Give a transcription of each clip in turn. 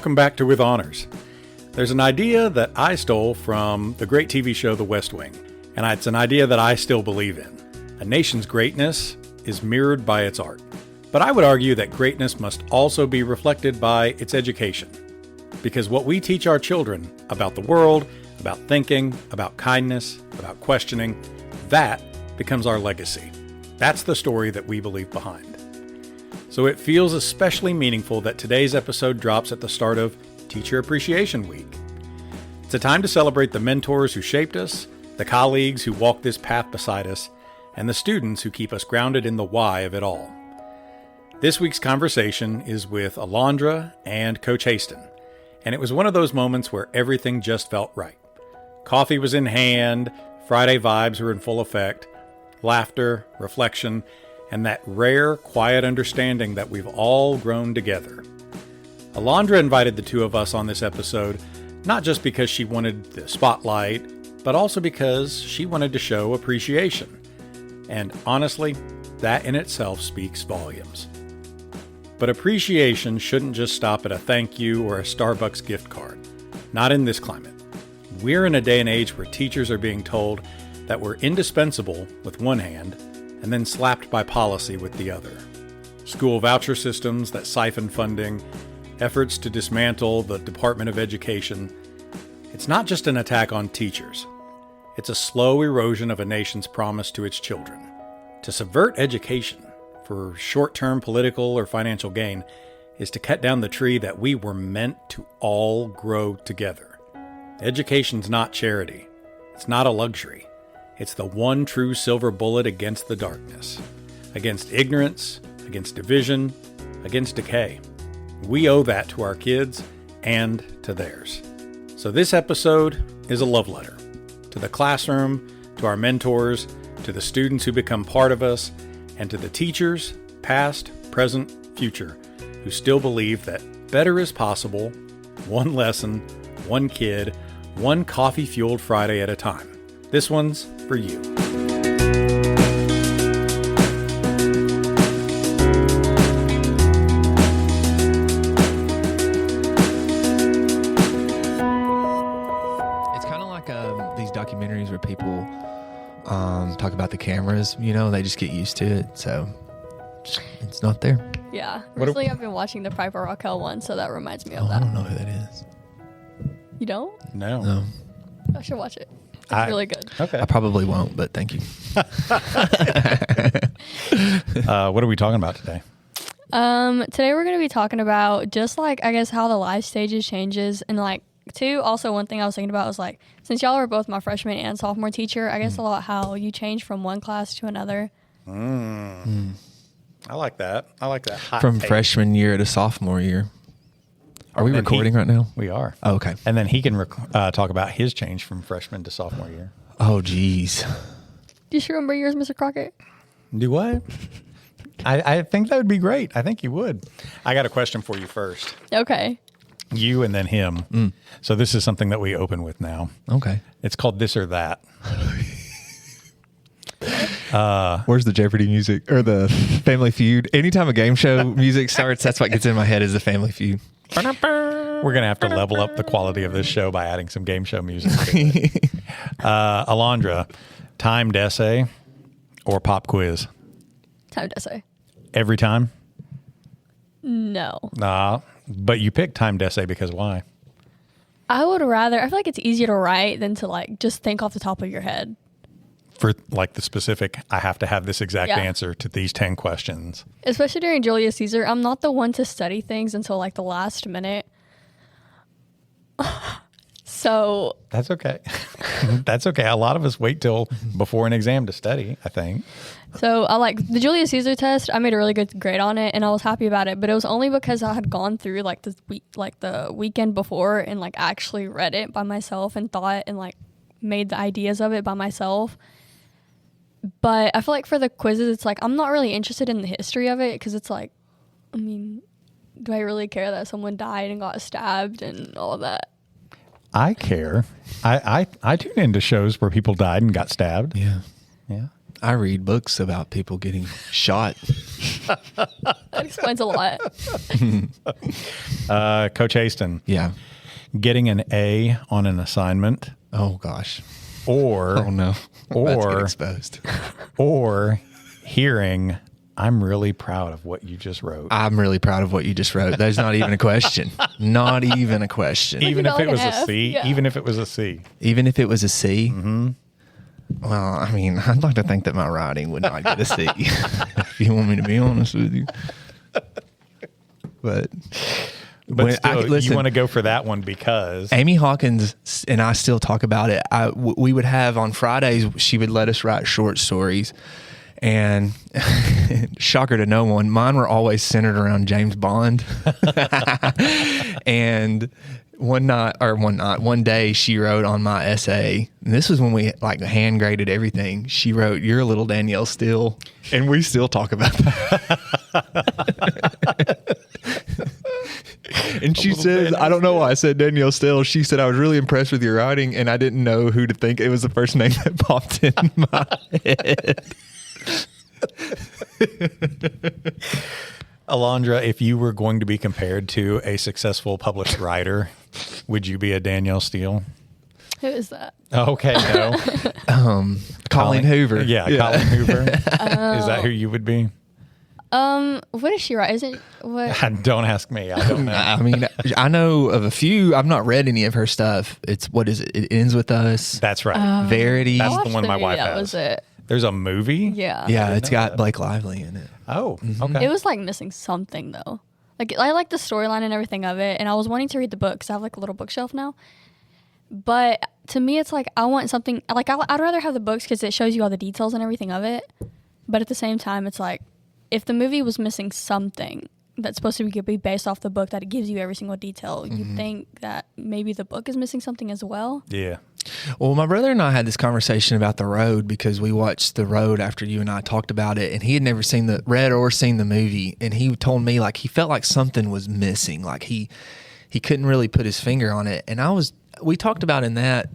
welcome back to With Honors. There's an idea that I stole from the great TV show The West Wing, and it's an idea that I still believe in. A nation's greatness is mirrored by its art. But I would argue that greatness must also be reflected by its education. Because what we teach our children about the world, about thinking, about kindness, about questioning, that becomes our legacy. That's the story that we believe behind. So it feels especially meaningful that today's episode drops at the start of Teacher Appreciation Week. It's a time to celebrate the mentors who shaped us, the colleagues who walk this path beside us, and the students who keep us grounded in the why of it all. This week's conversation is with Alondra and Coach Haston, and it was one of those moments where everything just felt right. Coffee was in hand, Friday vibes were in full effect, laughter, reflection, and that rare, quiet understanding that we've all grown together. Alondra invited the two of us on this episode, not just because she wanted the spotlight, but also because she wanted to show appreciation. And honestly, that in itself speaks volumes. But appreciation shouldn't just stop at a thank you or a Starbucks gift card. Not in this climate. We're in a day and age where teachers are being told that we're indispensable with one hand and then slapped by policy with the other. School voucher systems that siphon funding, efforts to dismantle the Department of Education. It's not just an attack on teachers. It's a slow erosion of a nation's promise to its children. To subvert education for short-term political or financial gain is to cut down the tree that we were meant to all grow together. Education's not charity. It's not a luxury. It's the one true silver bullet against the darkness, against ignorance, against division, against decay. We owe that to our kids and to theirs. So this episode is a love letter to the classroom, to our mentors, to the students who become part of us, and to the teachers, past, present, future, who still believe that better is possible, one lesson, one kid, one coffee-fueled Friday at a time. This one's for you. It's kind of like these documentaries where people talk about the cameras. You know, they just get used to it, so it's not there. Yeah. Recently, I've been watching the Piper Raquel one, so that reminds me of I that. don't know who that is. You don't? No. I should watch it. It's really good. Okay. I probably won't, but thank you. What are we talking about today? Today we're going to be talking about just like, I guess, how the life stages changes. And like, also one thing I was thinking about was like, since y'all are both my freshman and sophomore teacher, I guess a lot how you change from one class to another. I like that. Hot From take. freshman year to sophomore year. Are we recording right now? We are. Oh, okay. And then he can talk about his change from freshman to sophomore year. Oh, geez. Do you remember yours, Mr. Crockett? Do what? I think that would be great. I think you would. I got a question for you first. Okay. You and then him. So this is something that we open with now. Okay. It's called This or That. Where's the Jeopardy music or the Family Feud? Anytime a game show music starts, that's what gets in my head is the Family Feud. We're going to have to level up the quality of this show by adding some game show music to it. Alondra, timed essay or pop quiz? Timed essay. Every time? No. Nah, but you picked timed essay because why? I would rather, I feel like it's easier to write than to like just think off the top of your head. For like the specific, I have to have this exact answer to these 10 questions. Especially during Julius Caesar, I'm not the one to study things until like the last minute. So that's okay. That's okay. A lot of us wait till before an exam to study, I think. So I like the Julius Caesar test. I made a really good grade on it and I was happy about it, but it was only because I had gone through like the weekend before and like actually read it by myself and thought and like made the ideas of it by myself. But I feel like for the quizzes, it's like, I'm not really interested in the history of it because it's like, I mean, do I really care that someone died and got stabbed and all of that? I care. I tune into shows where people died and got stabbed. Yeah. Yeah. I read books about people getting shot. That explains a lot. Coach Haston. Yeah. Getting an A on an assignment. Oh gosh. Or Oh no. I'm about to get exposed. Or hearing, I'm really proud of what you just wrote. I'm really proud of what you just wrote. There's not even a question. Not even a question. Even if like it was an a F, C. yeah. Even if it was a C. Even if it was a C? Mm-hmm. Well, I mean, I'd like to think that my writing would not get a C, if you want me to be honest with you. But still, you want to go for that one because Amy Hawkins and I still talk about it. We would have on Fridays, she would let us write short stories. And shocker to no one, mine were always centered around James Bond. And one day she wrote on my essay, and this was when we like hand graded everything. She wrote, "You're a little Danielle Steele," and we still talk about that. And she says, "I don't know why I said Danielle Steele." She said, "I was really impressed with your writing, and I didn't know who to think." It was the first name that popped in my head. Alondra, if you were going to be compared to a successful published writer, would you be a Danielle Steele? Who is that? Okay, no. Colleen Hoover. Yeah, Colleen Hoover. Is that who you would be? What is she write? Is it what? Don't ask me. I don't know. I mean, I know of a few. I've not read any of her stuff. It's what is it? It Ends With Us. That's right. Verity. That's I the watched one my movie, wife that has. was it. There's a movie? Yeah. Yeah, it's know got that. Blake Lively in it. Oh, okay. It was like missing something though. Like I like the storyline and everything of it, and I was wanting to read the book because I have like a little bookshelf now. But to me, it's like I want something like I'd rather have the books because it shows you all the details and everything of it. But at the same time, it's like if the movie was missing something that's supposed to be based off the book that it gives you every single detail, you think that maybe the book is missing something as well. Yeah. Well, my brother and I had this conversation about The Road because we watched The Road after you and I talked about it, and he had never read or seen the movie, and he told me like he felt like something was missing, like he couldn't really put his finger on it. And we talked about in that.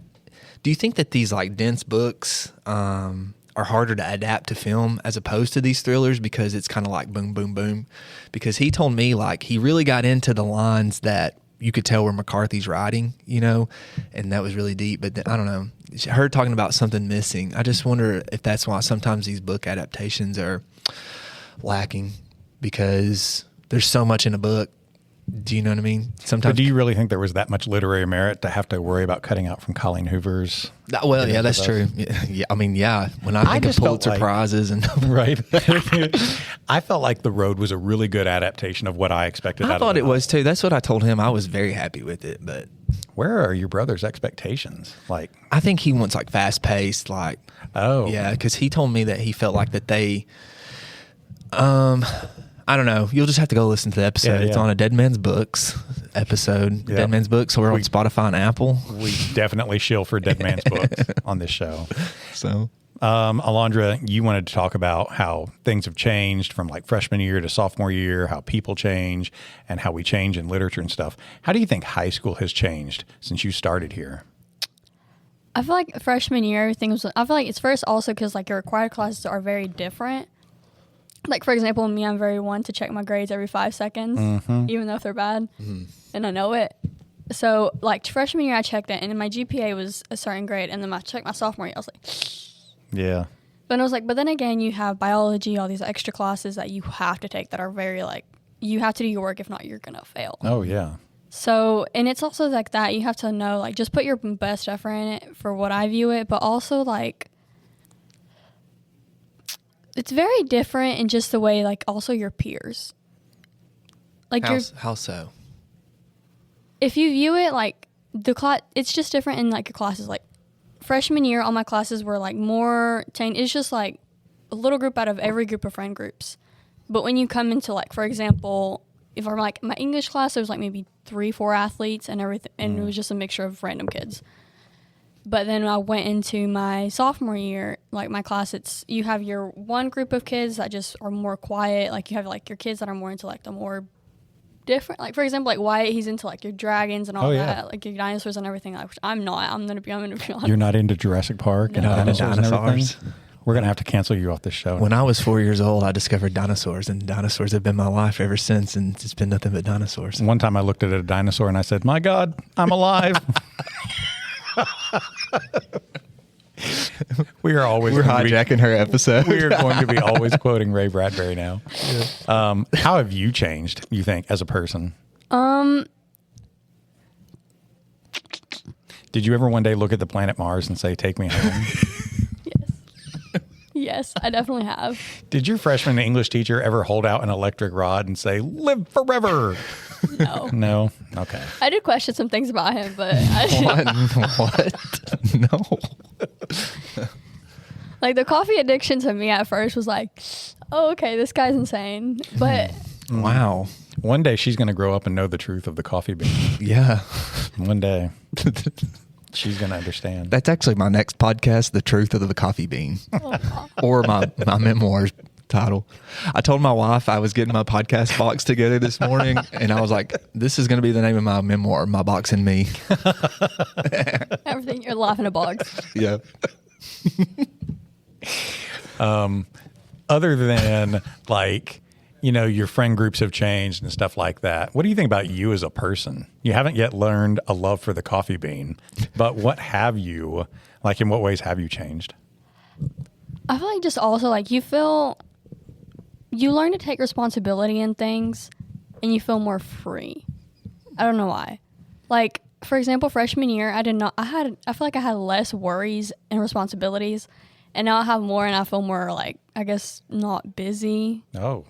Do you think that these like dense books are harder to adapt to film as opposed to these thrillers because it's kind of like boom, boom, boom? Because he told me like he really got into the lines that you could tell were McCarthy's writing, you know, and that was really deep. But I don't know. Her talking about something missing. I just wonder if that's why sometimes these book adaptations are lacking because there's so much in a book. Do you know what I mean? Sometimes. But do you really think there was that much literary merit to have to worry about cutting out from Colleen Hoover's? Well, yeah, that's true. Yeah, I mean, yeah. When I think of just felt Pulitzer like- prizes and Right. I felt like The Road was a really good adaptation of what I expected out I of thought the it was too. That's what I told him. I was very happy with it, but Where are your brother's expectations? Like, I think he wants like fast paced, like yeah, because he told me that he felt like that they, I don't know. You'll just have to go listen to the episode. Yeah, It's yeah. on a Dead Man's Books episode. Yeah. Dead Man's Books. So we're on Spotify and Apple. we definitely shill for Dead Man's Books on this show. So Alondra, you wanted to talk about how things have changed from like freshman year to sophomore year, how people change and how we change in literature and stuff. How do you think high school has changed since you started here? I feel like freshman year, everything was. I feel like it's first also because like your required classes are very different. Like, for example, me, I'm very one to check my grades every 5 seconds, even though if they're bad, and I know it. So, like, freshman year, I checked it, and my GPA was a certain grade, and then I checked my sophomore year, I was like, Yeah. but I was like, but then again, you have biology, all these extra classes that you have to take that are very, like, you have to do your work, if not, you're going to fail. Oh, yeah. So, and it's also like that, you have to know, like, just put your best effort in it for what I view it, but also, like, it's very different in just the way, like, also your peers. Like, how so? if you view it, like, the class, it's just different in, like, your classes. Like, freshman year, all my classes were, like, more changed. It's just, like, a little group out of every group of friend groups. But when you come into, like, for example, if I'm, like, my English class, there was, like, maybe 3-4 athletes and everything, and it was just a mixture of random kids. But then I went into my sophomore year, like my class, you have your one group of kids that just are more quiet. Like you have like your kids that are more into like the more different, like for example, like Wyatt, he's into like your dragons and all that, like your dinosaurs and everything. Like, which I'm not. I'm gonna be honest. You're not into Jurassic Park and Not into dinosaurs and everything? dinosaurs. We're going to have to cancel you off this show. When I was 4 years old, I discovered dinosaurs, and dinosaurs have been my life ever since, and it's been nothing but dinosaurs. One time I looked at a dinosaur and I said, my God, I'm alive. We're hijacking her episode. We are going to be always quoting Ray Bradbury now. Yeah. How have you changed, you think, as a person? Did you ever one day look at the planet Mars and say, take me home? Yes, I definitely have. Did your freshman English teacher ever hold out an electric rod and say, live forever? No. No? Okay. I did question some things about him, but I didn't. What? No. Like, the coffee addiction to me at first was like, oh, okay, this guy's insane. But wow. One day she's going to grow up and know the truth of the coffee bean. Yeah. One day. She's going to understand. That's actually my next podcast, The Truth of the Coffee Bean. Or my memoirs title. I told my wife I was getting my podcast box together this morning, and I was like, this is going to be the name of my memoir, My Box and Me. Everything, you're laughing at box. Yeah. Other than, like, you know, your friend groups have changed and stuff like that. What do you think about you as a person? You haven't yet learned a love for the coffee bean, but what have you, like, in what ways have you changed? I feel like just also, like, you learn to take responsibility in things and you feel more free. I don't know why. Like, for example, freshman year, I feel like I had less worries and responsibilities, and now I have more and I feel more, like, I guess, not busy. Oh.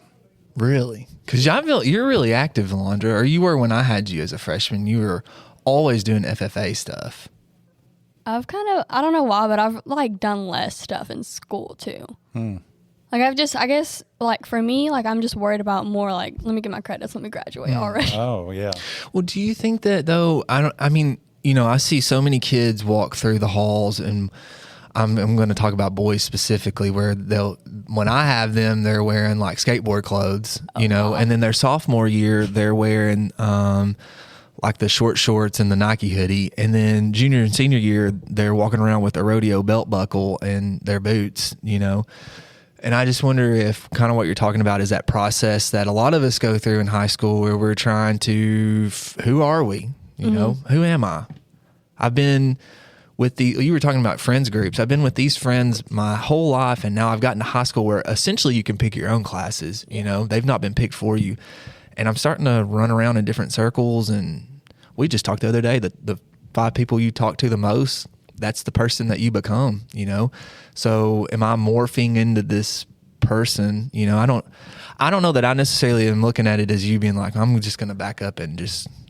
Really? Because I feel you're really active, Alondra. Or you were when I had you as a freshman. You were always doing FFA stuff. I don't know why, but I've, like, done less stuff in school, too. Like, I guess, like, for me, like, I'm just worried about more, like, let me get my credits, let me graduate already. Oh, yeah. Well, do you think that, though, I see so many kids walk through the halls, and I'm going to talk about boys specifically, where when I have them, they're wearing, like, skateboard clothes, and then their sophomore year, they're wearing, like, the short shorts and the Nike hoodie. And then junior and senior year, they're walking around with a rodeo belt buckle and their boots, And I just wonder if kind of what you're talking about is that process that a lot of us go through in high school, where we're trying to, who are we? Who am I? I've been with you were talking about friends groups. I've been with these friends my whole life, and now I've gotten to high school where essentially you can pick your own classes. They've not been picked for you. And I'm starting to run around in different circles, and we just talked the other day that the 5 people you talk to the most, that's the person that you become, So am I morphing into this person? I don't know that I necessarily am looking at it as you being like, I'm just going to back up and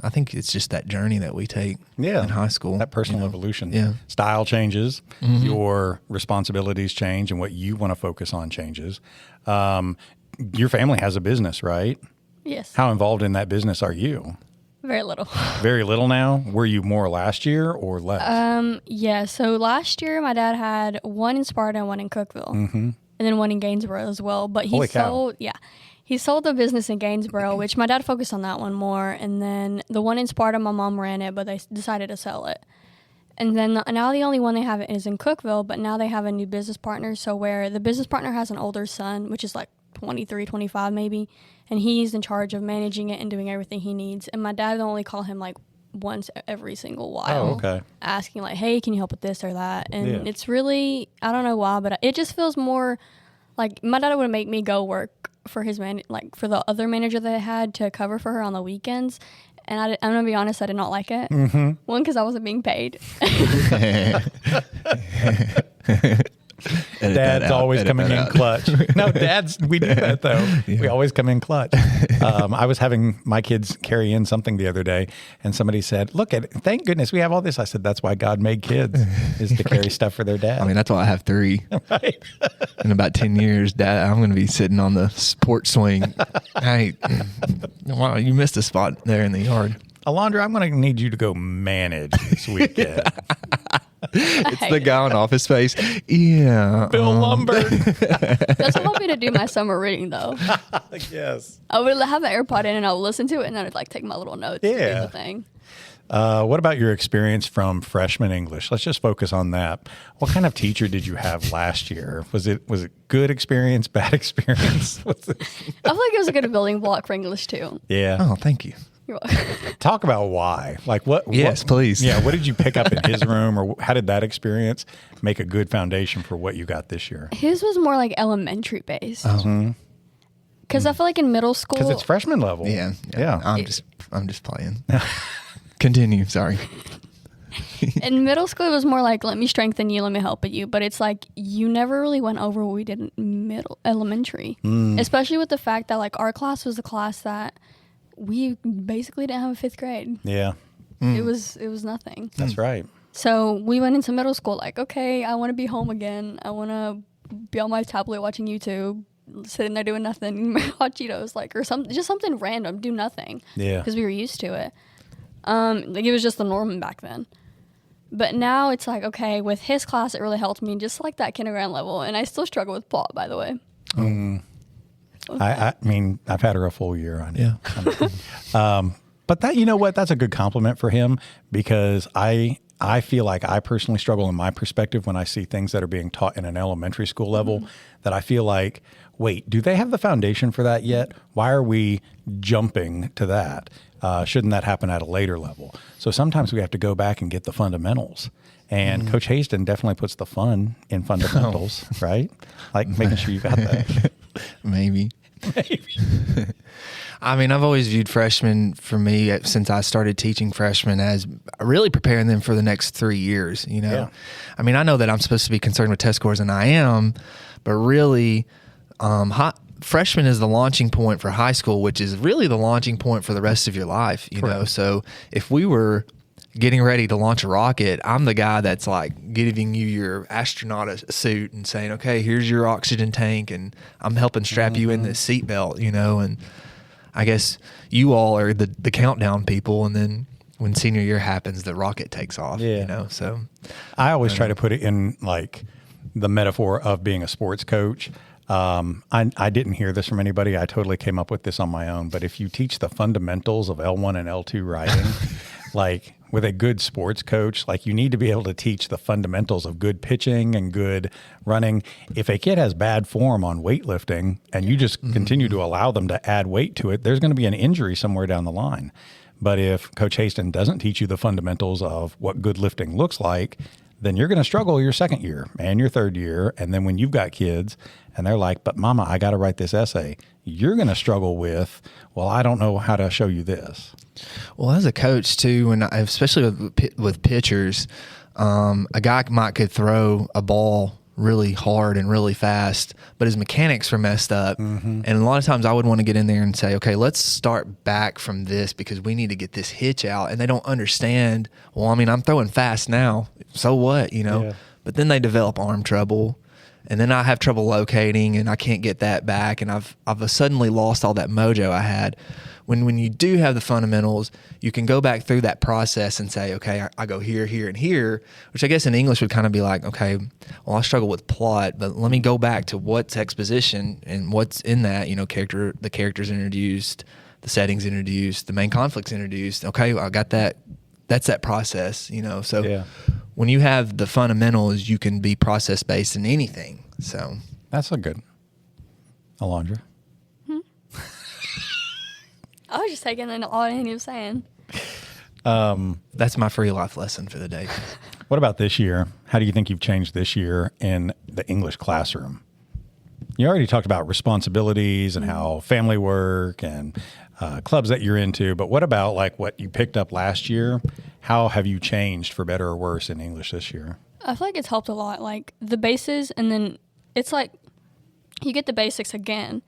I think it's just that journey that we take in high school. That personal evolution. Yeah. Style changes, your responsibilities change, and what you want to focus on changes. Your family has a business, right? Yes. How involved in that business are you? Very little. Very little now? Were you more last year or less? Yeah. So last year, my dad had one in Sparta and one in Cookeville, and then one in Gainesboro as well. But he sold the business in Gainesboro, which my dad focused on that one more. And then the one in Sparta, my mom ran it, but they decided to sell it. And then now the only one they have is in Cookeville, but now they have a new business partner. So where the business partner has an older son, which is like 23, 25 maybe, and he's in charge of managing it and doing everything he needs. And my dad will only call him like once every single while, asking like, hey, can you help with this or that? And it's really, I don't know why, but it just feels more like my dad would make me go work for his for the other manager that I had to cover for her on the weekends. And I'm going to be honest, I did not like it. One, because I wasn't being paid. Dad's always coming in clutch. No, we do that though. Yeah. We always come in clutch. I was having my kids carry in something the other day, and somebody said, look at it, thank goodness we have all this. I said, that's why God made kids, is to carry stuff for their dad. I mean, that's why I have 3. Right. In about 10 years, Dad, I'm going to be sitting on the porch swing. Hey, wow, you missed a spot there in the yard. Alondra, I'm going to need you to go manage this weekend. It's the guy on Office Space. Yeah. Bill Lumber. That's what helped me to do my summer reading, though. Yes. I would have an AirPod in and I would listen to it, and then I'd like take my little notes and do the thing. What about your experience from freshman English? Let's just focus on that. What kind of teacher did you have last year? Was it good experience, bad experience? I feel like it was a good building block for English too. Yeah. Oh, thank you. You're welcome. Talk about why. Like what? Yes, please. Yeah. What did you pick up in his room, or how did that experience make a good foundation for what you got this year? His was more like elementary based. Because I feel like in middle school, Because it's freshman level. Yeah. Yeah. I'm just playing. Continue. Sorry. in middle school it was more like, let me strengthen you, let me help you. But it's like you never really went over what we did in elementary, especially with the fact that like our class was a class that we basically didn't have a 5th grade. Yeah. It was nothing. That's right. So we went into middle school like, okay, I want to be home again. I want to be on my tablet watching YouTube, sitting there doing nothing, hot Cheetos, like, or just something random, do nothing. Yeah. Because we were used to it. Like it was just the norm back then. But now it's like, okay, with his class, it really helped me just like that kindergarten level. And I still struggle with plot, by the way. I mean, I've had her a full year on it. Yeah. But that, you know what? That's a good compliment for him, because I feel like I personally struggle in my perspective when I see things that are being taught in an elementary school level that I feel like, wait, do they have the foundation for that yet? Why are we jumping to that? Shouldn't that happen at a later level? So sometimes we have to go back and get the fundamentals. And Coach Haston definitely puts the fun in fundamentals, right? Like making sure you got that. Maybe. I mean, I've always viewed freshmen, for me, since I started teaching freshmen, as really preparing them for the next 3 years, you know? Yeah. I mean, I know that I'm supposed to be concerned with test scores, and I am, but really, freshman is the launching point for high school, which is really the launching point for the rest of your life, you know? So if we were getting ready to launch a rocket, I'm the guy that's like giving you your astronaut suit and saying, okay, here's your oxygen tank, and I'm helping strap you in this seatbelt, you know? And I guess you all are the countdown people, and then when senior year happens, the rocket takes off, you know? So I always try to put it in like the metaphor of being a sports coach. I didn't hear this from anybody. I totally came up with this on my own. But if you teach the fundamentals of L1 and L2 riding, like with a good sports coach, like you need to be able to teach the fundamentals of good pitching and good running. If a kid has bad form on weightlifting and you just continue to allow them to add weight to it, there's going to be an injury somewhere down the line. But if Coach Haston doesn't teach you the fundamentals of what good lifting looks like, then you're going to struggle your second year and your third year. And then when you've got kids and they're like, but mama, I got to write this essay, you're going to struggle with, well, I don't know how to show you this. Well, as a coach too, especially with pitchers, a guy could throw a ball really hard and really fast, but his mechanics are messed up. And a lot of times I would want to get in there and say, okay, let's start back from this because we need to get this hitch out. And they don't understand, well, I mean, I'm throwing fast now, so what, you know? Yeah. But then they develop arm trouble, and then I have trouble locating, and I can't get that back, and I've suddenly lost all that mojo I had. When you do have the fundamentals, you can go back through that process and say, okay, I go here, here, and here, which I guess in English would kind of be like, okay, well, I struggle with plot, but let me go back to what's exposition and what's in that, you know, the characters introduced, the settings introduced, the main conflicts introduced. Okay, I got that. That's that process, you know. So when you have the fundamentals, you can be process-based in anything. So that's a good. Alondra? I was just taking in all he was saying. That's my free life lesson for the day. What about this year? How do you think you've changed this year in the English classroom? You already talked about responsibilities and how family work and clubs that you're into, but what about like what you picked up last year? How have you changed for better or worse in English this year? I feel like it's helped a lot. Like the bases, and then it's like you get the basics again,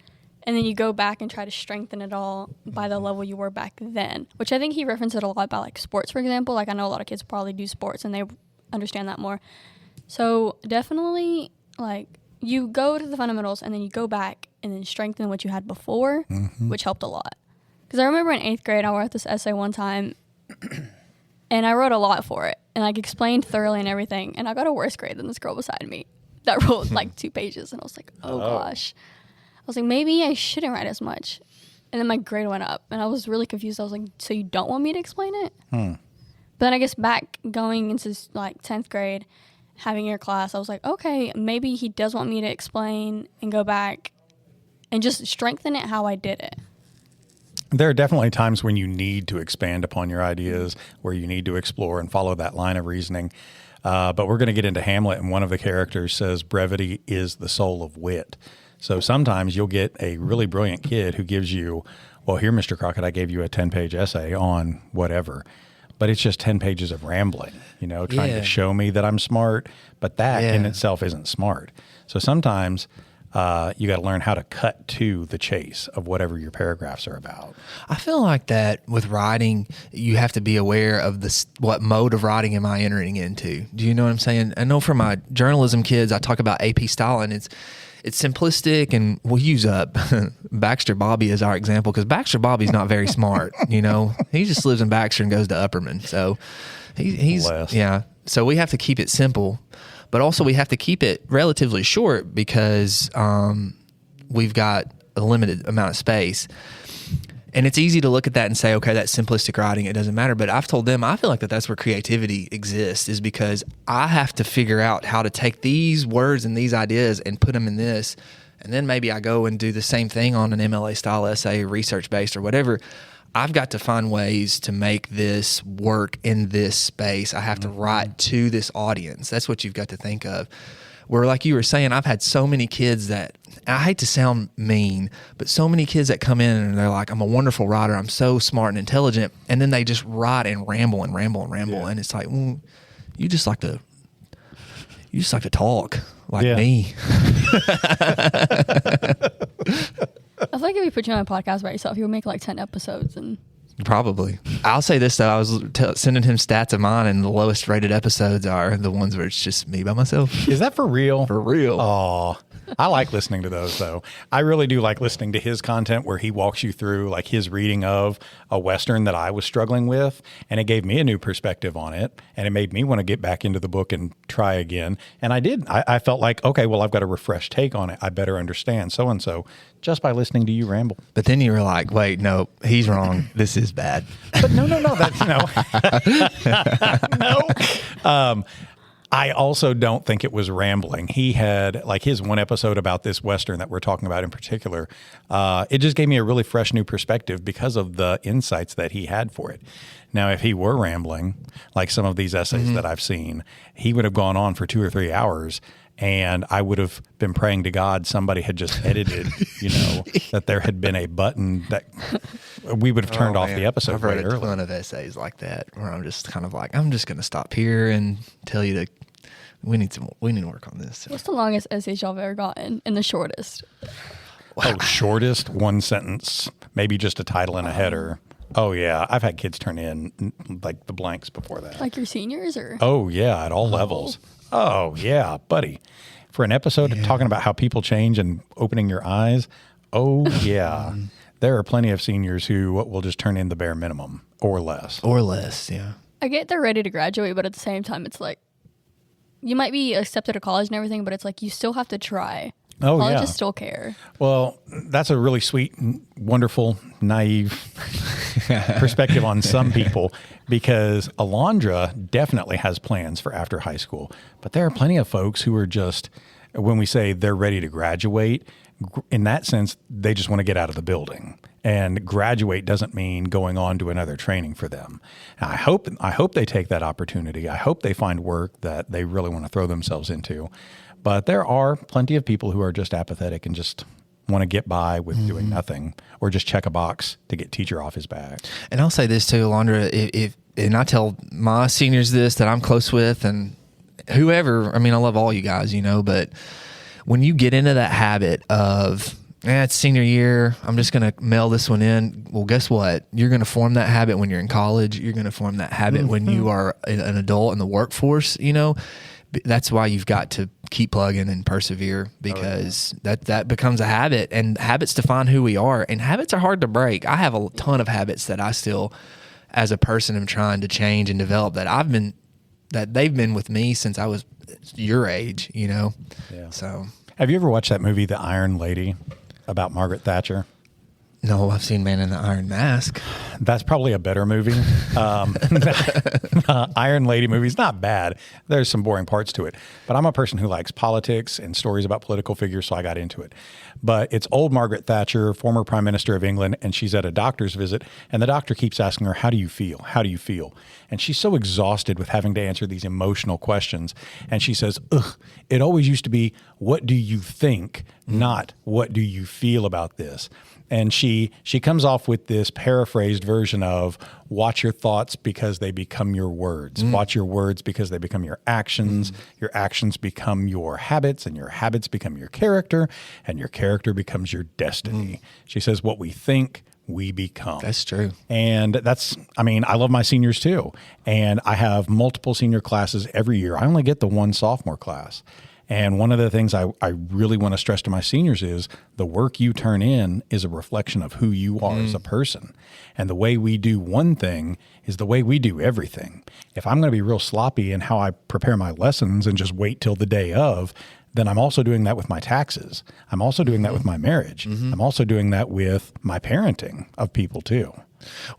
and then you go back and try to strengthen it all by the level you were back then, which I think he referenced it a lot about like sports, for example. Like I know a lot of kids probably do sports and they understand that more. So definitely like you go to the fundamentals and then you go back and then strengthen what you had before, which helped a lot. Because I remember in 8th grade, I wrote this essay one time and I wrote a lot for it and like explained thoroughly and everything. And I got a worse grade than this girl beside me that wrote like 2 pages. And I was like, oh gosh. I was like, maybe I shouldn't write as much. And then my grade went up and I was really confused. I was like, so you don't want me to explain it? But then I guess back going into like 10th grade, having your class, I was like, okay, maybe he does want me to explain and go back and just strengthen it how I did it. There are definitely times when you need to expand upon your ideas, where you need to explore and follow that line of reasoning. But we're going to get into Hamlet, and one of the characters says brevity is the soul of wit. So sometimes you'll get a really brilliant kid who gives you, well, here, Mr. Crockett, I gave you a 10-page essay on whatever. But it's just 10 pages of rambling, trying to show me that I'm smart. But that in itself isn't smart. So sometimes you got to learn how to cut to the chase of whatever your paragraphs are about. I feel like that with writing, you have to be aware of what mode of writing am I entering into. Do you know what I'm saying? I know for my journalism kids, I talk about AP style, and it's simplistic, and we'll use Baxter Bobby as our example, because Baxter Bobby's not very smart. He just lives in Baxter and goes to Upperman, so he's So we have to keep it simple, but also we have to keep it relatively short because we've got a limited amount of space. And it's easy to look at that and say, okay, that's simplistic writing, it doesn't matter. But I've told them, I feel like that's where creativity exists, is because I have to figure out how to take these words and these ideas and put them in this. And then maybe I go and do the same thing on an MLA style essay, research-based or whatever. I've got to find ways to make this work in this space. I have to write to this audience. That's what you've got to think of. Where, like you were saying, I've had so many kids that, I hate to sound mean, but so many kids that come in and they're like, I'm a wonderful writer, I'm so smart and intelligent, and then they just write and ramble and ramble and ramble, and it's like, you just like to talk like me. I feel like if you put you on a podcast by yourself, you'll make like 10 episodes. And probably. I'll say this, though. I was sending him stats of mine, and the lowest rated episodes are the ones where it's just me by myself. Is that for real? For real. Oh, I like listening to those, though. I really do like listening to his content where he walks you through like his reading of a Western that I was struggling with, and it gave me a new perspective on it, and it made me want to get back into the book and try again. And I did. I felt like, okay, well, I've got a refreshed take on it. I better understand so-and-so just by listening to you ramble. But then you were like, wait, no, he's wrong. This is bad. But no, that's no. I also don't think it was rambling. He had, like, his one episode about this Western that we're talking about in particular. It just gave me a really fresh new perspective because of the insights that he had for it. Now, if he were rambling, like some of these essays that I've seen, he would have gone on for 2 or 3 hours, and I would have been praying to God somebody had just edited, that there had been a button that we would have turned off the episode. I've read a ton of essays like that where I'm just kind of like, I'm just going to stop here and tell you we need to work on this. What's the longest essays y'all have ever gotten, and the shortest? Oh, shortest, one sentence, maybe just a title and a header. Oh, yeah. I've had kids turn in like the blanks before that. Like your seniors, or? Oh, yeah, at all levels. Oh, yeah, buddy. For an episode talking about how people change and opening your eyes, oh, yeah. There are plenty of seniors who will just turn in the bare minimum or less. Or less, yeah. I get they're ready to graduate, but at the same time, it's like, you might be accepted to college and everything, but it's like you still have to try. Oh, Colleges still care. Well, that's a really sweet, wonderful, naive perspective on some people, because Alondra definitely has plans for after high school. But there are plenty of folks who are just, when we say they're ready to graduate, in that sense, they just want to get out of the building. And graduate doesn't mean going on to another training for them. And I hope they take that opportunity. I hope they find work that they really want to throw themselves into. But there are plenty of people who are just apathetic and just want to get by with doing nothing, or just check a box to get teacher off his back. And I'll say this too, Alondra, and I tell my seniors this that I'm close with, and whoever, I mean, I love all you guys, but when you get into that habit of, it's senior year, I'm just going to mail this one in. Well, guess what? You're going to form that habit when you're in college. You're going to form that habit when you are an adult in the workforce, That's why you've got to keep plugging and persevere, because that becomes a habit, and habits define who we are, and habits are hard to break. I have a ton of habits that I still, as a person, am trying to change and develop that they've been with me since I was your age, Yeah. So, have have you ever watched that movie, The Iron Lady, about Margaret Thatcher? No, I've seen Man in the Iron Mask. That's probably a better movie. Iron Lady movie's not bad. There's some boring parts to it. But I'm a person who likes politics and stories about political figures, so I got into it. But it's old Margaret Thatcher, former Prime Minister of England, and she's at a doctor's visit, and the doctor keeps asking her, how do you feel? How do you feel? And she's so exhausted with having to answer these emotional questions. And she says, ugh, it always used to be, what do you think, not what do you feel about this? And she comes off with this paraphrased version of watch your thoughts because they become your words. Watch your words because they become your actions. Your actions become your habits, and your habits become your character, and your character becomes your destiny. She says what we think, we become. That's true. And I love my seniors too. And I have multiple senior classes every year. I only get the one sophomore class. And one of the things I really want to stress to my seniors is the work you turn in is a reflection of who you are as a person. And the way we do one thing is the way we do everything. If I'm going to be real sloppy in how I prepare my lessons and just wait till the day of, then I'm also doing that with my taxes. I'm also doing that with my marriage. I'm also doing that with my parenting of people too.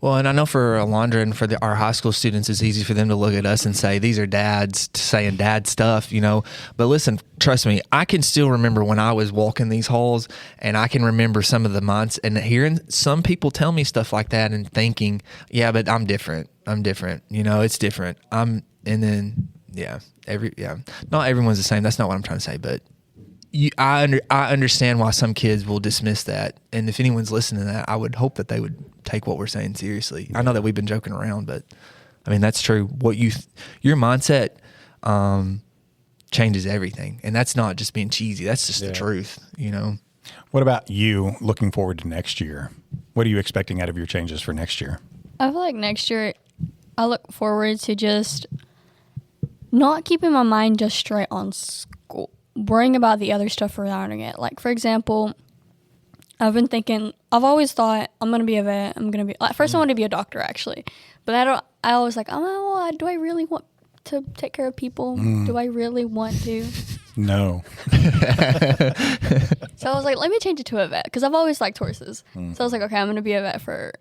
Well, and I know for Alondra and for our high school students, it's easy for them to look at us and say, these are dads saying dad stuff, But listen, trust me, I can still remember when I was walking these halls, and I can remember some of the months and hearing some people tell me stuff like that and thinking, yeah, but I'm different. It's different. Not everyone's the same. That's not what I'm trying to say, but I understand why some kids will dismiss that. And if anyone's listening to that, I would hope that they would take what we're saying seriously. I know that we've been joking around, but that's true. Your mindset changes everything. And that's not just being cheesy. That's just the truth, What about you looking forward to next year? What are you expecting out of your changes for next year? I feel like next year I look forward to just not keeping my mind just straight on school, worrying about the other stuff surrounding it. Like, for example, I've always thought I'm going to be a vet. First I wanted to be a doctor, actually. But I was like, do I really want to take care of people? Do I really want to? No. So I was like, let me change it to a vet, because I've always liked horses. So I was like, okay, I'm going to be a vet for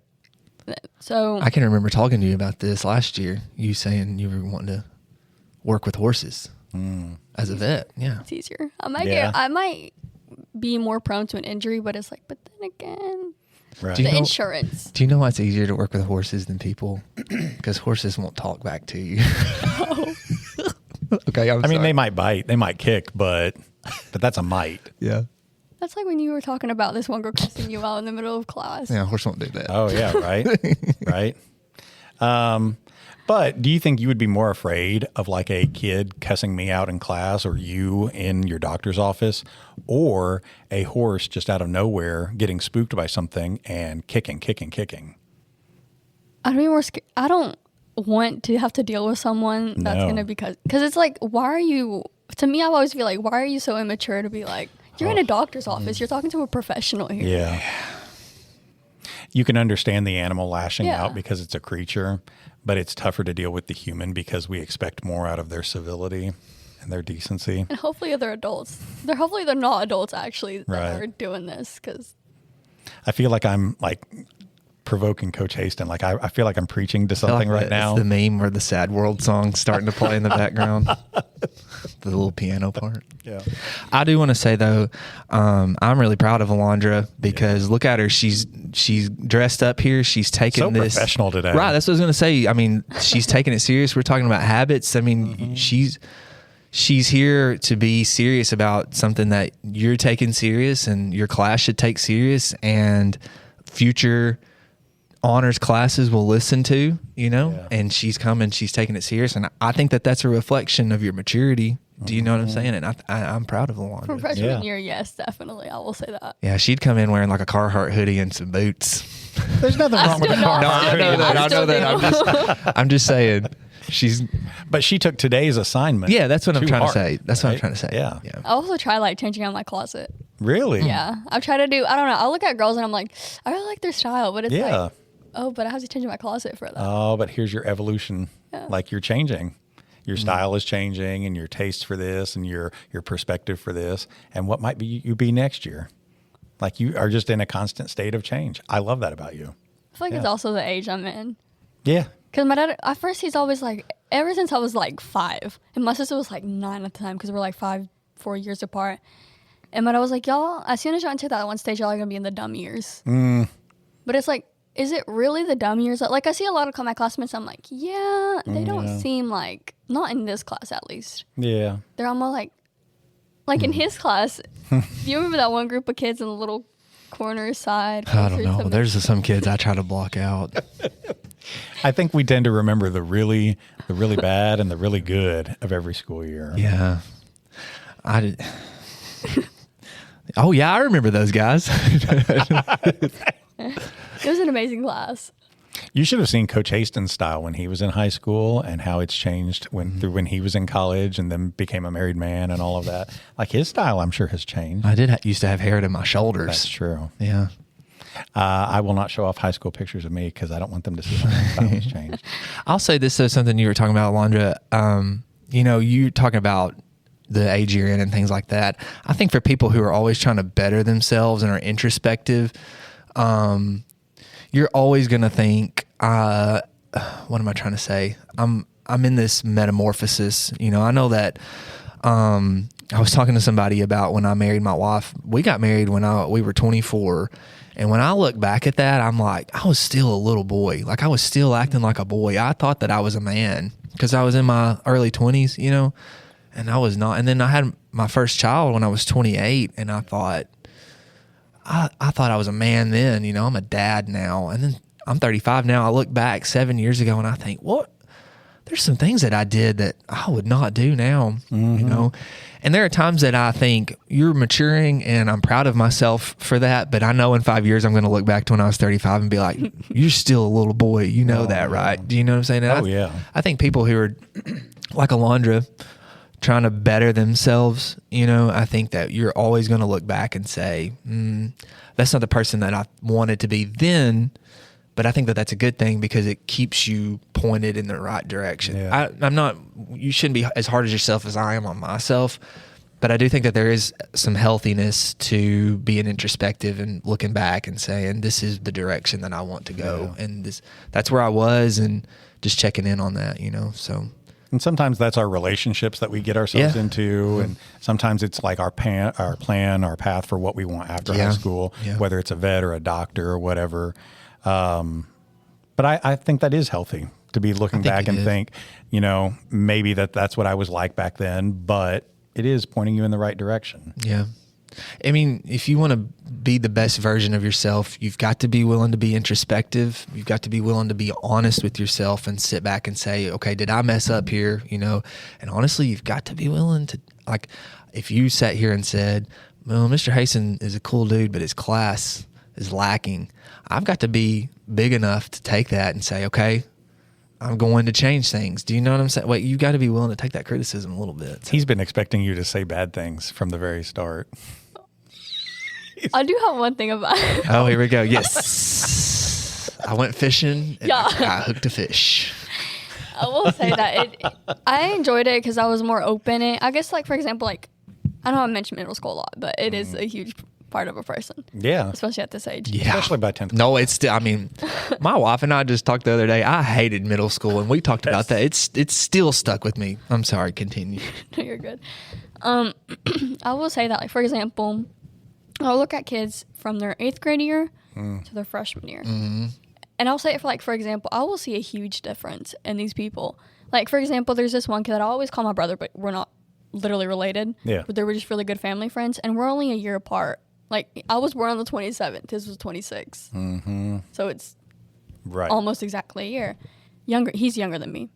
that. So I can remember talking to you about this last year, you saying you were wanting to work with horses as a vet. Yeah. It's easier. I might be more prone to an injury, but it's like, but then again, Right. the insurance. Do you know why it's easier to work with horses than people? Because horses won't talk back to you. Okay, I'm sorry. They might bite, they might kick, but that's a might. Yeah. That's like when you were talking about this one girl cussing you out in the middle of class. Yeah, horse won't do that. Oh yeah, right, right. But do you think you would be more afraid of like a kid cussing me out in class, or you in your doctor's office, or a horse just out of nowhere getting spooked by something and kicking? I'd be more scared. I don't want to have to deal with someone that's going to be because it's like, why are you, to me, I always feel like, why are you so immature to be like, you're in a doctor's office, you're talking to a professional here. Yeah. You can understand the animal lashing out because it's a creature, but it's tougher to deal with the human because we expect more out of their civility and their decency. And hopefully they're adults. Hopefully they're not adults actually that are doing this, because I feel like I'm like provoking Coach Haston. Like I feel like I'm preaching to something right now. It's the meme where the Sad World song starting to play in the background. The little piano part. Yeah. I do want to say though, I'm really proud of Alondra because look at her. She's dressed up here. She's taking this professional today. Right. That's what I was going to say. She's taking it serious. We're talking about habits. She's here to be serious about something that you're taking serious and your class should take serious, and future honors classes will listen to, and she's taking it serious. And I think that that's a reflection of your maturity. Do you know what I'm saying? And I'm proud of Alondra. For freshman year, yes, definitely. I will say that. Yeah, she'd come in wearing like a Carhartt hoodie and some boots. There's nothing wrong with the Carhartt. No, I know that. I'm just saying. But she took today's assignment. Yeah, that's what I'm trying to say. That's what I'm trying to say. Yeah. I also try changing out my closet. Really? Yeah. I've tried to do, I don't know. I'll look at girls and I'm like, I really like their style, but it's like, oh, but I have to change my closet for that. Oh, but here's your evolution. Yeah. Like you're changing. Your style is changing, and your taste for this, and your perspective for this, and what might be you be next year. Like you are just in a constant state of change. I love that about you. I feel like it's also the age I'm in. Yeah. Because my dad, at first, he's always like, ever since I was like 5, and my sister was like 9 at the time because we're like 4 years apart. And my dad was like, y'all, as soon as y'all enter that one stage, y'all are going to be in the dumb years. But it's like, is it really the dumb years? Like, I see a lot of my classmates, I'm like, yeah, they don't seem like, not in this class at least. Yeah. They're almost like in his class, do you remember that one group of kids in the little corner side? I don't know. There's some kids I try to block out. I think we tend to remember the really bad and the really good of every school year. Yeah. Oh, yeah, I remember those guys. It was an amazing class. You should have seen Coach Haston's style when he was in high school and how it's changed when he was in college and then became a married man and all of that. Like his style, I'm sure, has changed. I used to have hair to my shoulders. That's true. Yeah. I will not show off high school pictures of me because I don't want them to see how my style has changed. I'll say this, though, something you were talking about, Alondra. You're talking about the age you're in and things like that. I think for people who are always trying to better themselves and are introspective, you're always going to think, what am I trying to say? I'm in this metamorphosis. I know that I was talking to somebody about when I married my wife. We got married when we were 24. And when I look back at that, I'm like, I was still a little boy. Like I was still acting like a boy. I thought that I was a man because I was in my early 20s, and I was not. And then I had my first child when I was 28, and I thought I was a man then. I'm a dad now, and then I'm 35 now. I look back 7 years ago, and I think, what? There's some things that I did that I would not do now, And there are times that I think you're maturing, and I'm proud of myself for that. But I know in 5 years I'm going to look back to when I was 35 and be like, "You're still a little boy, that, right?" Do you know what I'm saying? And yeah. I think people who are like Alondra, trying to better themselves, I think that you're always going to look back and say, that's not the person that I wanted to be then. But I think that that's a good thing because it keeps you pointed in the right direction. Yeah. You shouldn't be as hard as yourself as I am on myself. But I do think that there is some healthiness to being introspective and looking back and saying, this is the direction that I want to go. Yeah. And that's where I was, and just checking in on that, so. And sometimes that's our relationships that we get ourselves into. And sometimes it's like our plan, our path for what we want after high school, whether it's a vet or a doctor or whatever. But I think that is healthy to be looking back and think, maybe that's what I was like back then, but it is pointing you in the right direction. Yeah. I mean, if you want to be the best version of yourself, you've got to be willing to be introspective. You've got to be willing to be honest with yourself and sit back and say, okay, did I mess up here? And honestly, you've got to be willing to, like, if you sat here and said, well, Mr. Haston is a cool dude, but his class is lacking. I've got to be big enough to take that and say, okay, I'm going to change things. Do you know what I'm saying? Wait, you got to be willing to take that criticism a little bit. He's been expecting you to say bad things from the very start. I do have one thing about it. Oh, here we go. Yes. I went fishing and I hooked a fish. I will say that I enjoyed it because I was more open. I guess, like, for example, like, I know I mentioned middle school a lot, but it is a huge part of a person. Yeah. Especially at this age. Yeah. Especially by 10th. No, it's still, my wife and I just talked the other day. I hated middle school, and we talked about that. It's still stuck with me. I'm sorry. Continue. No, you're good. I will say that, like, for example, I'll look at kids from their 8th grade year to their freshman year. Mm-hmm. And I'll say, for example, I will see a huge difference in these people. Like, for example, there's this one kid that I always call my brother, but we're not literally related. Yeah. But they were just really good family friends, and we're only a year apart. Like, I was born on the 27th. His was 26. Mm-hmm. So it's almost exactly a year. He's younger than me.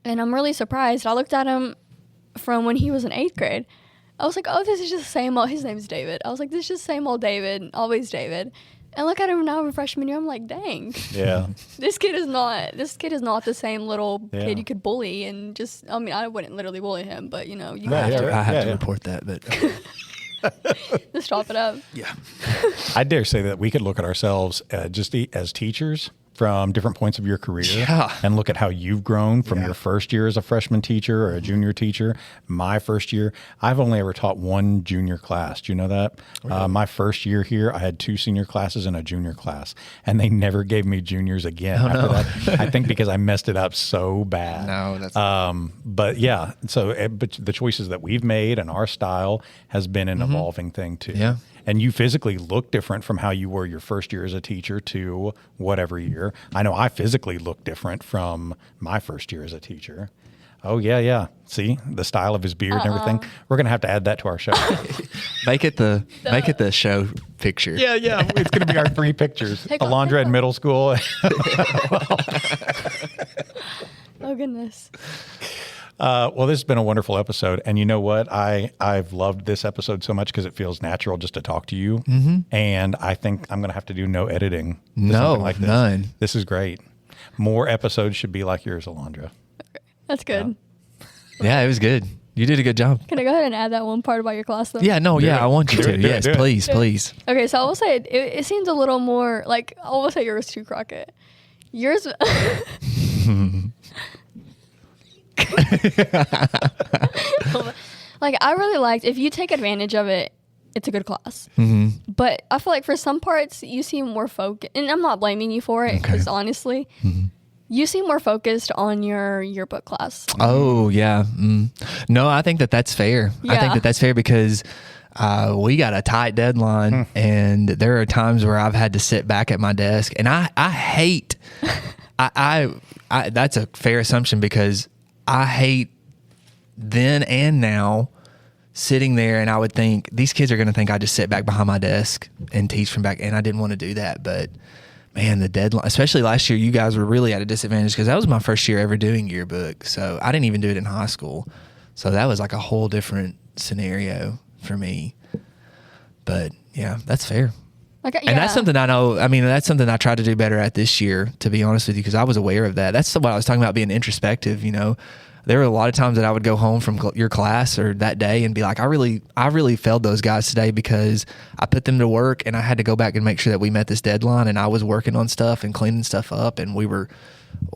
And I'm really surprised. I looked at him from when he was in 8th grade. I was like, oh, this is just the same old, his name's David. I was like, this is just the same old David, always David. And look at him now in freshman year. I'm like, dang. Yeah. This kid is not the same little kid you could bully and just, I wouldn't literally bully him, but you have to report that, but just chop it up. Yeah. I dare say that we could look at ourselves just as teachers from different points of your career Yeah. and look at how you've grown from your first year as a freshman teacher or a junior teacher. My first year, I've only ever taught one junior class. Do you know that? Really? My first year here, I had 2 senior classes and a junior class, and they never gave me juniors again after that. I think because I messed it up so bad. No, that's but yeah, so but the choices that we've made and our style has been an evolving thing too. Yeah. And you physically look different from how you were your first year as a teacher to whatever year. I know I physically look different from my first year as a teacher. Oh, yeah. See, the style of his beard and everything. We're going to have to add that to our show. make it the show picture. Yeah. It's going to be our 3 pictures. Alondra in middle school. Oh, goodness. Well, this has been a wonderful episode. And you know what? I've loved this episode so much because it feels natural just to talk to you. Mm-hmm. And I think I'm going to have to do no editing. No, like this. None. This is great. More episodes should be like yours, Alondra. That's good. Yeah, it was good. You did a good job. Can I go ahead and add that one part about your class, though? Yeah, no, I want you to. Do it, Yes, do it. please. Okay, so I will say it seems a little more like I will say yours too, Crockett. Yours. Like I really liked if you take advantage of it, it's a good class. Mm-hmm. But I feel like for some parts you seem more focused, and I'm not blaming you for it because honestly, you seem more focused on your yearbook class. Oh yeah. No, I think that's fair. Yeah. I think that's fair because we got a tight deadline, and there are times where I've had to sit back at my desk, and I hate. I that's a fair assumption because I hate then and now sitting there, and I would think these kids are going to think I just sit back behind my desk and teach from back, and I didn't want to do that. But man, the deadline, especially last year, you guys were really at a disadvantage because that was my first year ever doing yearbook. So I didn't even do it in high school. So that was like a whole different scenario for me. But yeah, that's fair. Like, And that's something I know. I mean, that's something I tried to do better at this year, to be honest with you, because I was aware of that. That's what I was talking about, being introspective. You know, there were a lot of times that I would go home from your class or that day and be like, I really failed those guys today because I put them to work and I had to go back and make sure that we met this deadline, and I was working on stuff and cleaning stuff up, and we were,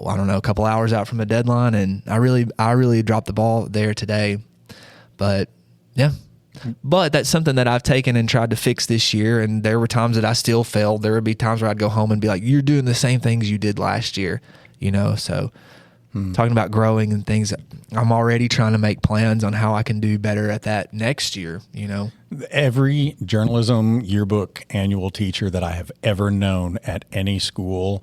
I don't know, a couple hours out from a deadline, and I really dropped the ball there today. But yeah. But that's something that I've taken and tried to fix this year. And there were times that I still failed. There would be times where I'd go home and be like, you're doing the same things you did last year, you know? So talking about growing and things, I'm already trying to make plans on how I can do better at that next year, you know? Every journalism yearbook annual teacher that I have ever known at any school,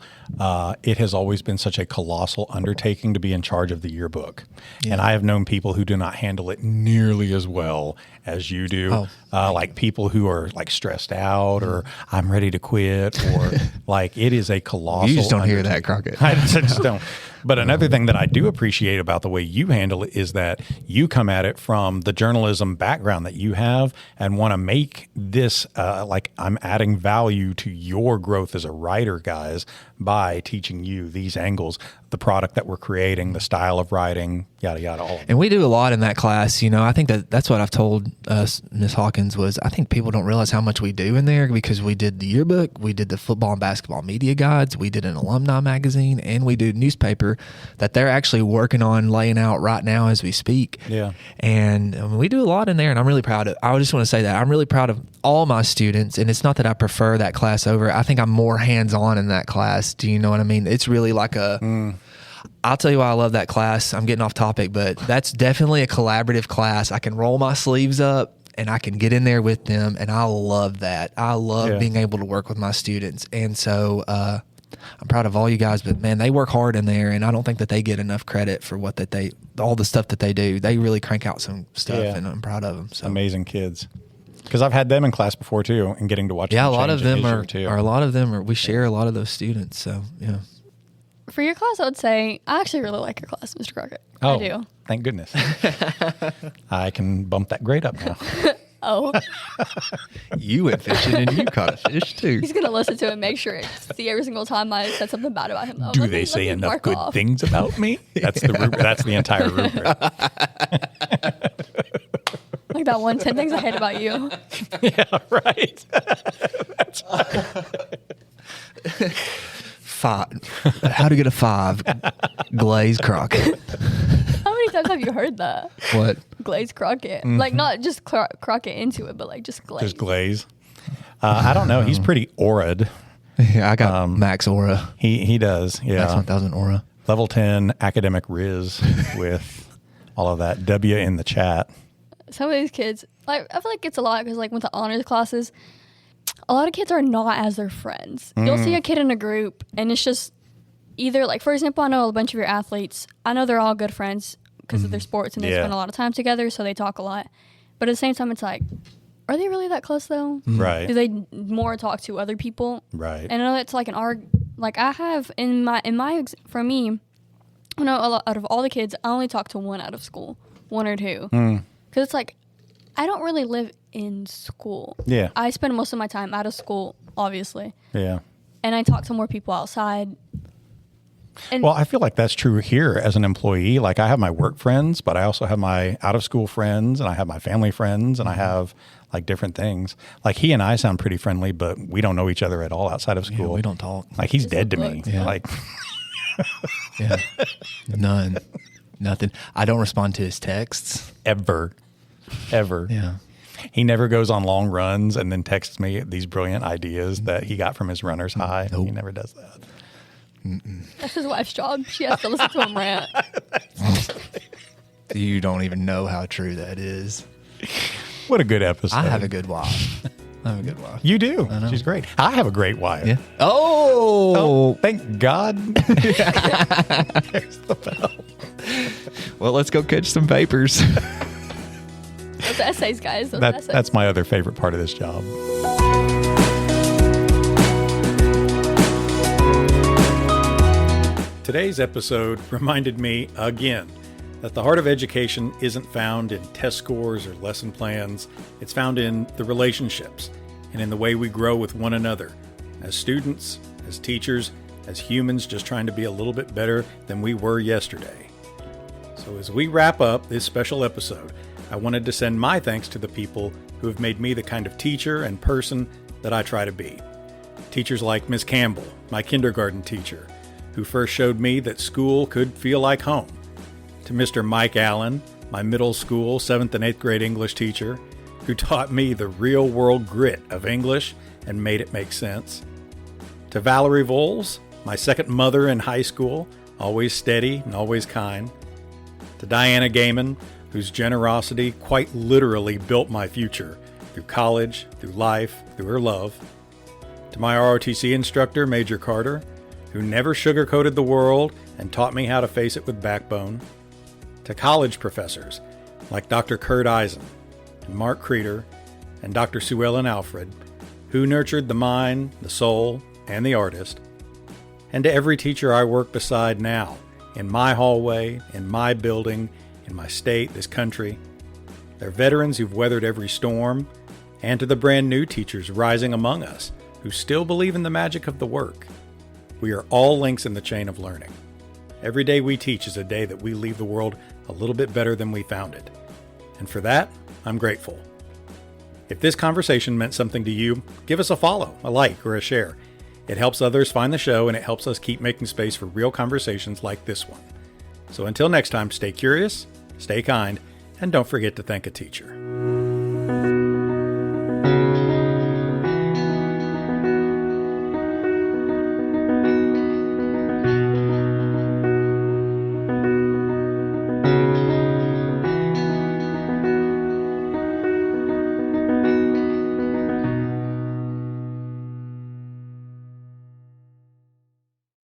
it has always been such a colossal undertaking to be in charge of the yearbook. Yeah. And I have known people who do not handle it nearly as well as you do. Like people who are like stressed out or I'm ready to quit, or like it is a colossal You just don't hear that, Crockett. I just don't. But another thing that I do appreciate about the way you handle it is that you come at it from the journalism background that you have and want to make this like I'm adding value to your growth as a writer, guys, by teaching you these angles, the product that we're creating, the style of writing, yada, yada, all of it. And we do a lot in that class. You know, I think that's what I've told Miss Hawkins was I think people don't realize how much we do in there because we did the yearbook, we did the football and basketball media guides, we did an alumni magazine, and we do newspaper that they're actually working on laying out right now as we speak. Yeah. And we do a lot in there, and I'm really proud of I just want to say that I'm really proud of all my students, and it's not that I prefer that class over. I think I'm more hands-on in that class. Do you know what I mean? It's really like I'll tell you why I love that class. I'm getting off topic, but that's definitely a collaborative class. I can roll my sleeves up and I can get in there with them, and I love that. I love being able to work with my students. And so I'm proud of all you guys, but man, they work hard in there, and I don't think that they get enough credit for all the stuff that they do. They really crank out some stuff, and I'm proud of them. So amazing kids. Because I've had them in class before too, and getting to watch. Yeah, them a lot of them are. We share a lot of those students. So yeah. For your class, I would say I actually really like your class, Mr. Crockett. Oh, I do. Thank goodness. I can bump that grade up now. Oh. You went fishing and you caught a fish too. He's going to listen to it and make sure see every single time I said something bad about him. Do they say enough good things about me? That's that's the entire rubric. Like that 10 things I hate about you. Yeah, right. That's 5. How to get a 5. Glaze Crockett. How many times have you heard that? What? Glaze Crockett. Like, not just Crockett into it, but like just glaze. Just glaze. I don't know. He's pretty aura'd. Yeah, I got max aura. He does. Yeah. Max 1000 aura. Level 10 academic riz with all of that W in the chat. Some of these kids, like, I feel like it's a lot because, like, with the honors classes, a lot of kids are not as their friends. You'll see a kid in a group, and it's just either, like, for example, I know a bunch of your athletes. I know they're all good friends because of their sports, and they spend a lot of time together, so they talk a lot. But at the same time, it's like, are they really that close, though? Right. Do they more talk to other people? Right. And I know it's like like, I have, for me, I know out of all the kids, I only talk to one out of school, 1 or 2. Because it's like, I don't really live in school. Yeah. I spend most of my time out of school, obviously. Yeah. And I talk to more people outside. And Well, I feel like that's true here as an employee. Like, I have my work friends, but I also have my out of school friends, and I have my family friends, and I have like different things. Like, he and I sound pretty friendly, but we don't know each other at all outside of school. Yeah, we don't talk. Like, he's Just dead to look me. books. Yeah. Like, Yeah. None. Nothing. I don't respond to his texts. ever. Yeah. He never goes on long runs and then texts me these brilliant ideas that he got from his runner's high. Nope. He never does that. that's his wife's job. She has to listen to him rant. You don't even know how true that is. What a good episode. I have a good wife. You do. I know. She's great. I have a great wife. Yeah. Oh. Thank God. There's the bell. Well, let's go catch some vapors. Those essays, guys. Those essays. That's my other favorite part of this job. Today's episode reminded me again that the heart of education isn't found in test scores or lesson plans. It's found in the relationships and in the way we grow with one another as students, as teachers, as humans just trying to be a little bit better than we were yesterday. So as we wrap up this special episode, I wanted to send my thanks to the people who have made me the kind of teacher and person that I try to be. Teachers like Miss Campbell, my kindergarten teacher, who first showed me that school could feel like home. To Mr. Mike Allen, my middle school 7th and 8th grade English teacher, who taught me the real world grit of English and made it make sense. To Valerie Voles, my second mother in high school, always steady and always kind. To Diana Gaiman, whose generosity quite literally built my future through college, through life, through her love. To my ROTC instructor, Major Carter, who never sugarcoated the world and taught me how to face it with backbone. To college professors like Dr. Kurt Eisen and Mark Creeder and Dr. Sue Ellen Alfred, who nurtured the mind, the soul, and the artist. And to every teacher I work beside now, in my hallway, in my building, in my state, this country. They're veterans who've weathered every storm, and to the brand new teachers rising among us who still believe in the magic of the work. We are all links in the chain of learning. Every day we teach is a day that we leave the world a little bit better than we found it. And for that, I'm grateful. If this conversation meant something to you, give us a follow, a like, or a share. It helps others find the show, and it helps us keep making space for real conversations like this one. So until next time, stay curious, stay kind, and don't forget to thank a teacher.